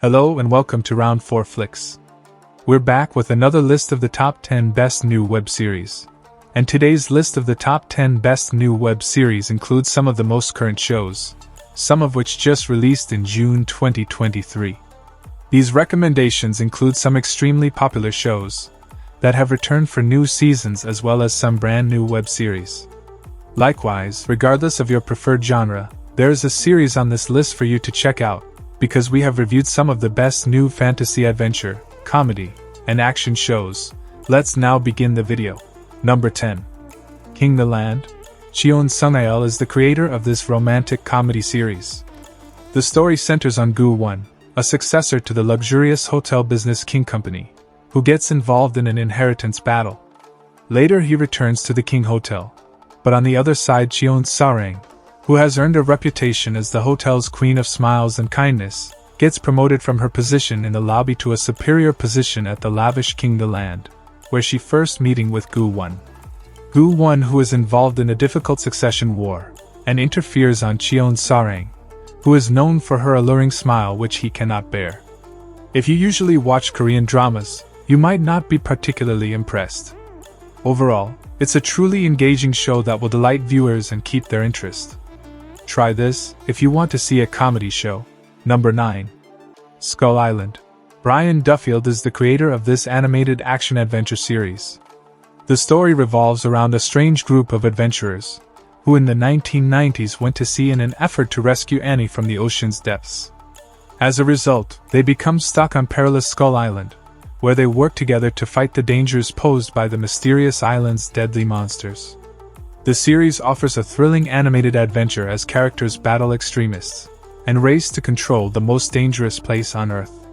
Hello and welcome to Round 4 Flicks. We're back with another list of the top 10 best new web series. And today's list of the top 10 best new web series includes some of the most current shows, some of which just released in June 2023. These recommendations include some extremely popular shows that have returned for new seasons as well as some brand new web series. Likewise, regardless of your preferred genre, there is a series on this list for you to check out, because we have reviewed some of the best new fantasy adventure, comedy, and action shows. Let's now begin the video. Number 10. King the Land. Cheon Sung-ail is the creator of this romantic comedy series. The story centers on Gu-won, a successor to the luxurious hotel business King Company, who gets involved in an inheritance battle. Later he returns to the King Hotel. But on the other side, Cheon Sarang, who has earned a reputation as the hotel's queen of smiles and kindness, gets promoted from her position in the lobby to a superior position at the lavish King the Land, where she first meeting with Gu-won. Gu-won, who is involved in a difficult succession war, and interferes on Cheon Sarang, who is known for her alluring smile which he cannot bear. If you usually watch Korean dramas, you might not be particularly impressed. Overall, it's a truly engaging show that will delight viewers and keep their interest. Try this if you want to see a comedy show. Number 9. Skull Island. Brian Duffield is the creator of this animated action-adventure series. The story revolves around a strange group of adventurers, who in the 1990s went to sea in an effort to rescue Annie from the ocean's depths. As a result, they become stuck on perilous Skull Island, where they work together to fight the dangers posed by the mysterious island's deadly monsters. The series offers a thrilling animated adventure as characters battle extremists and race to control the most dangerous place on Earth.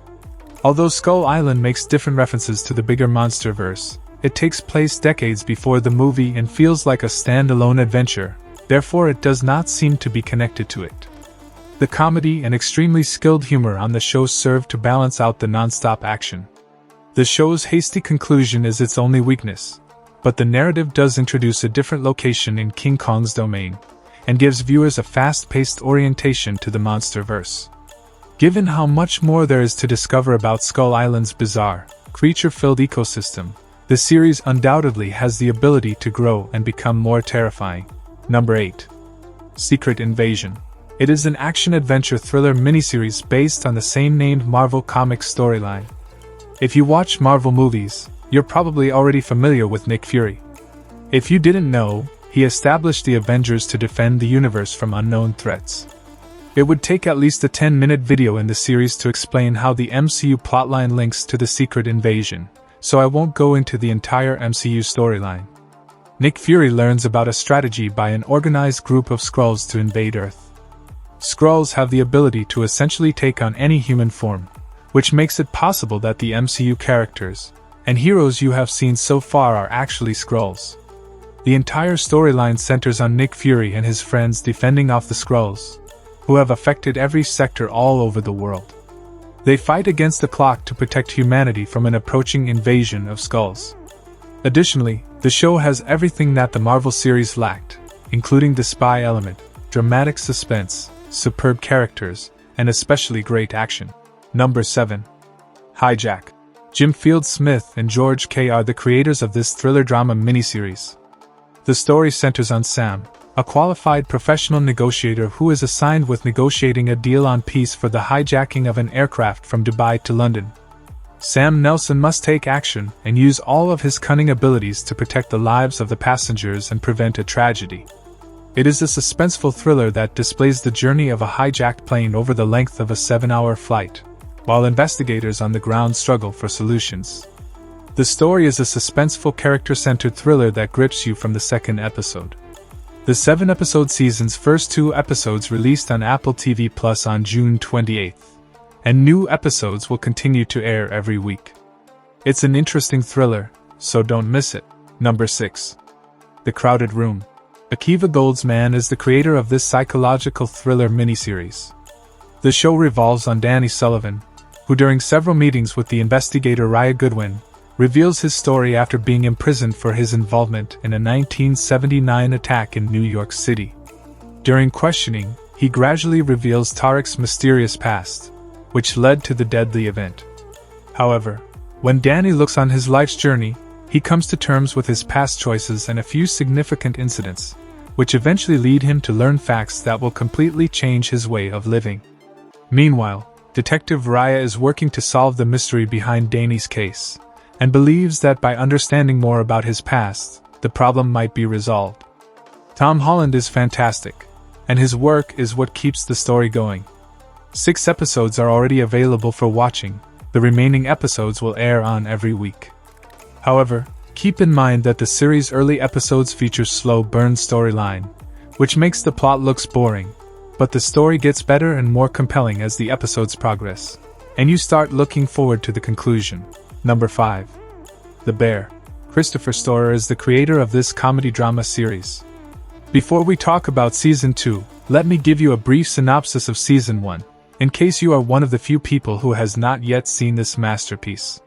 Although Skull Island makes different references to the bigger monsterverse, it takes place decades before the movie and feels like a standalone adventure, therefore it does not seem to be connected to it. The comedy and extremely skilled humor on the show serve to balance out the non-stop action. The show's hasty conclusion is its only weakness, but the narrative does introduce a different location in King Kong's domain, and gives viewers a fast-paced orientation to the monsterverse. Given how much more there is to discover about Skull Island's bizarre, creature-filled ecosystem, the series undoubtedly has the ability to grow and become more terrifying. Number 8. Secret Invasion. It is an action-adventure thriller miniseries based on the same-named Marvel Comics storyline. If you watch Marvel movies, you're probably already familiar with Nick Fury. If you didn't know, he established the Avengers to defend the universe from unknown threats. It would take at least a 10-minute video in the series to explain how the MCU plotline links to the Secret Invasion, so I won't go into the entire MCU storyline. Nick Fury learns about a strategy by an organized group of Skrulls to invade Earth. Skrulls have the ability to essentially take on any human form, which makes it possible that the MCU characters and heroes you have seen so far are actually Skrulls. The entire storyline centers on Nick Fury and his friends defending off the Skrulls, who have affected every sector all over the world. They fight against the clock to protect humanity from an approaching invasion of Skrulls. Additionally, the show has everything that the Marvel series lacked, including the spy element, dramatic suspense, superb characters, and especially great action. Number 7. HIJACK. Jim Field-Smith and George K. are the creators of this thriller drama miniseries. The story centers on Sam, a qualified professional negotiator who is assigned with negotiating a deal on peace for the hijacking of an aircraft from Dubai to London. Sam Nelson must take action and use all of his cunning abilities to protect the lives of the passengers and prevent a tragedy. It is a suspenseful thriller that displays the journey of a hijacked plane over the length of a 7-hour flight, while investigators on the ground struggle for solutions. The story is a suspenseful character-centered thriller that grips you from the second episode. The 7-episode season's first 2 episodes released on Apple TV Plus on June 28th, and new episodes will continue to air every week. It's an interesting thriller, so don't miss it. Number 6. The Crowded Room. Akiva Goldsman is the creator of this psychological thriller miniseries. The show revolves on Danny Sullivan, who during several meetings with the investigator Raya Goodwin, reveals his story after being imprisoned for his involvement in a 1979 attack in New York City. During questioning, he gradually reveals Tariq's mysterious past, which led to the deadly event. However, when Danny looks on his life's journey, he comes to terms with his past choices and a few significant incidents, which eventually lead him to learn facts that will completely change his way of living. Meanwhile, Detective Raya is working to solve the mystery behind Danny's case, and believes that by understanding more about his past, the problem might be resolved. Tom Holland is fantastic, and his work is what keeps the story going. 6 episodes are already available for watching. The remaining episodes will air on every week. However, keep in mind that the series' early episodes feature slow burn storyline, which makes the plot looks boring, but the story gets better and more compelling as the episodes progress, and you start looking forward to the conclusion. Number 5. The Bear. Christopher Storer is the creator of this comedy-drama series. Before we talk about Season 2, let me give you a brief synopsis of Season 1, in case you are one of the few people who has not yet seen this masterpiece.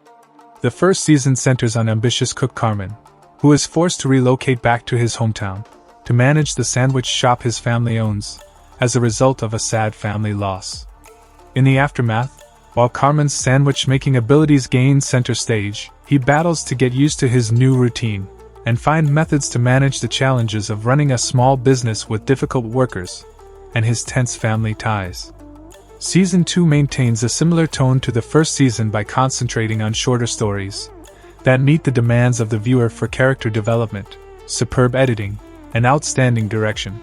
The first season centers on ambitious cook Carmen, who is forced to relocate back to his hometown, to manage the sandwich shop his family owns, as a result of a sad family loss. In the aftermath, while Carmen's sandwich-making abilities gain center stage, he battles to get used to his new routine, and find methods to manage the challenges of running a small business with difficult workers, and his tense family ties. Season 2 maintains a similar tone to the first season by concentrating on shorter stories that meet the demands of the viewer for character development, superb editing, and outstanding direction.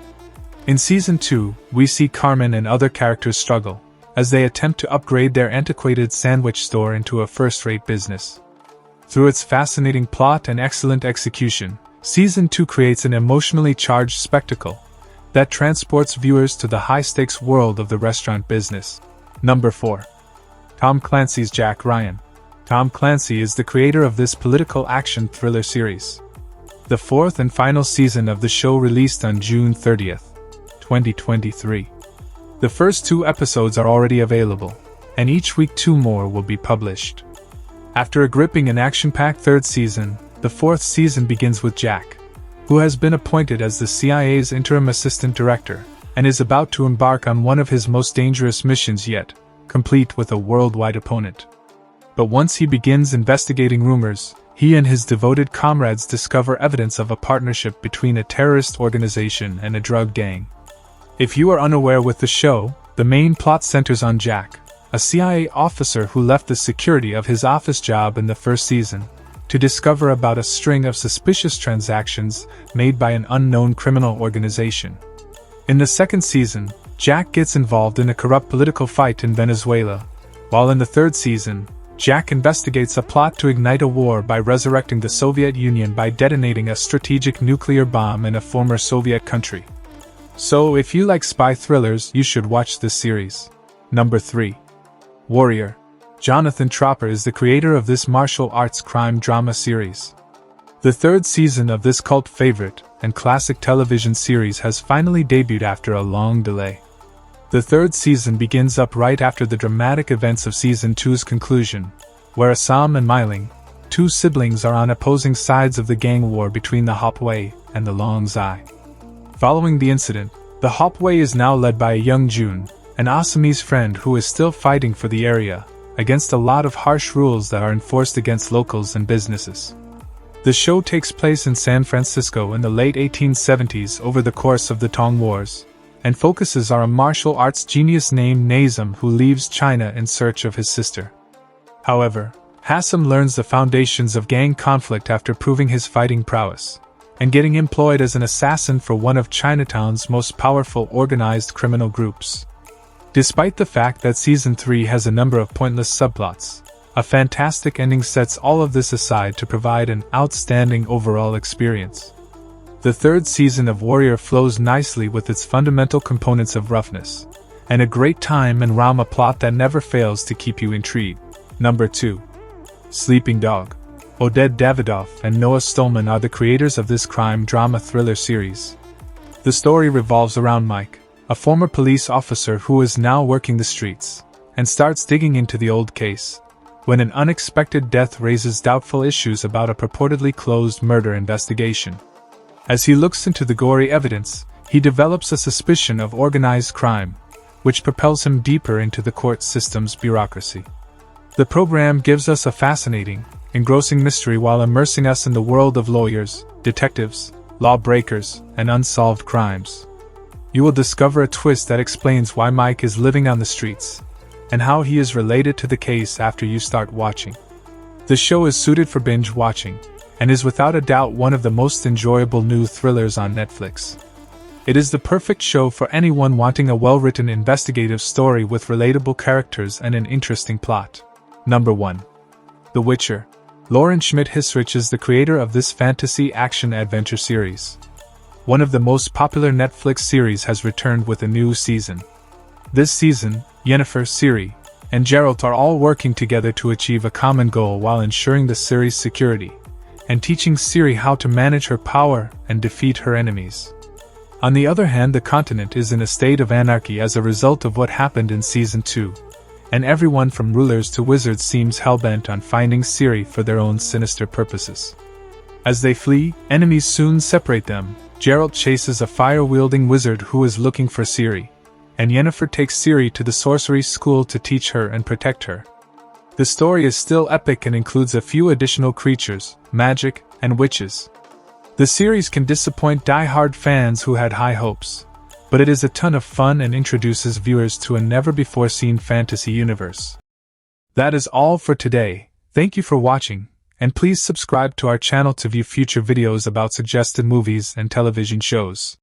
In Season 2, we see Carmen and other characters struggle as they attempt to upgrade their antiquated sandwich store into a first-rate business. Through its fascinating plot and excellent execution, Season 2 creates an emotionally charged spectacle that transports viewers to the high-stakes world of the restaurant business. Number 4. Tom Clancy's Jack Ryan. Tom Clancy is the creator of this political action thriller series. The 4th and final season of the show released on June 30th, 2023. The first 2 episodes are already available, and each week 2 more will be published. After a gripping and action-packed 3rd season, the 4th season begins with Jack, who has been appointed as the CIA's interim assistant director, and is about to embark on one of his most dangerous missions yet, complete with a worldwide opponent. But once he begins investigating rumors, he and his devoted comrades discover evidence of a partnership between a terrorist organization and a drug gang. If you are unaware with the show, the main plot centers on Jack, a CIA officer who left the security of his office job in the first season, to discover about a string of suspicious transactions made by an unknown criminal organization. In the 2nd season, Jack gets involved in a corrupt political fight in Venezuela, while in the 3rd season, Jack investigates a plot to ignite a war by resurrecting the Soviet Union by detonating a strategic nuclear bomb in a former Soviet country. So if you like spy thrillers, you should watch this series. Number 3. Warrior. Jonathan Tropper is the creator of this martial arts crime drama series. The 3rd season of this cult favorite and classic television series has finally debuted after a long delay. The 3rd season begins up right after the dramatic events of Season 2's conclusion, where Assam and Myling, 2 siblings, are on opposing sides of the gang war between the Hopway and the Long Zai. Following the incident, the Hopway is now led by a young June, an Assamese friend who is still fighting for the area, against a lot of harsh rules that are enforced against locals and businesses. The show takes place in San Francisco in the late 1870s over the course of the Tong Wars, and focuses on a martial arts genius named Nazem who leaves China in search of his sister. However, Hassam learns the foundations of gang conflict after proving his fighting prowess, and getting employed as an assassin for one of Chinatown's most powerful organized criminal groups. Despite the fact that Season 3 has a number of pointless subplots, a fantastic ending sets all of this aside to provide an outstanding overall experience. The 3rd season of Warrior flows nicely with its fundamental components of roughness, and a great time and drama plot that never fails to keep you intrigued. Number 2. Sleeping Dog. Oded Davidoff and Noah Stolman are the creators of this crime drama thriller series. The story revolves around Mike, a former police officer who is now working the streets, and starts digging into the old case, when an unexpected death raises doubtful issues about a purportedly closed murder investigation. As he looks into the gory evidence, he develops a suspicion of organized crime, which propels him deeper into the court system's bureaucracy. The program gives us a fascinating, engrossing mystery while immersing us in the world of lawyers, detectives, lawbreakers, and unsolved crimes. You will discover a twist that explains why Mike is living on the streets, and how he is related to the case after you start watching. The show is suited for binge watching, and is without a doubt one of the most enjoyable new thrillers on Netflix. It is the perfect show for anyone wanting a well-written investigative story with relatable characters and an interesting plot. Number 1. The Witcher. Lauren Schmidt-Hissrich is the creator of this fantasy action-adventure series. One of the most popular Netflix series has returned with a new season. This season, Yennefer, Ciri, and Geralt are all working together to achieve a common goal while ensuring the series' security, and teaching Ciri how to manage her power and defeat her enemies. On the other hand, the continent is in a state of anarchy as a result of what happened in Season 2, and everyone from rulers to wizards seems hellbent on finding Ciri for their own sinister purposes. As they flee, enemies soon separate them. Geralt chases a fire-wielding wizard who is looking for Ciri, and Yennefer takes Ciri to the sorcery school to teach her and protect her. The story is still epic and includes a few additional creatures, magic, and witches. The series can disappoint die-hard fans who had high hopes, but it is a ton of fun and introduces viewers to a never-before-seen fantasy universe. That is all for today. Thank you for watching, and please subscribe to our channel to view future videos about suggested movies and television shows.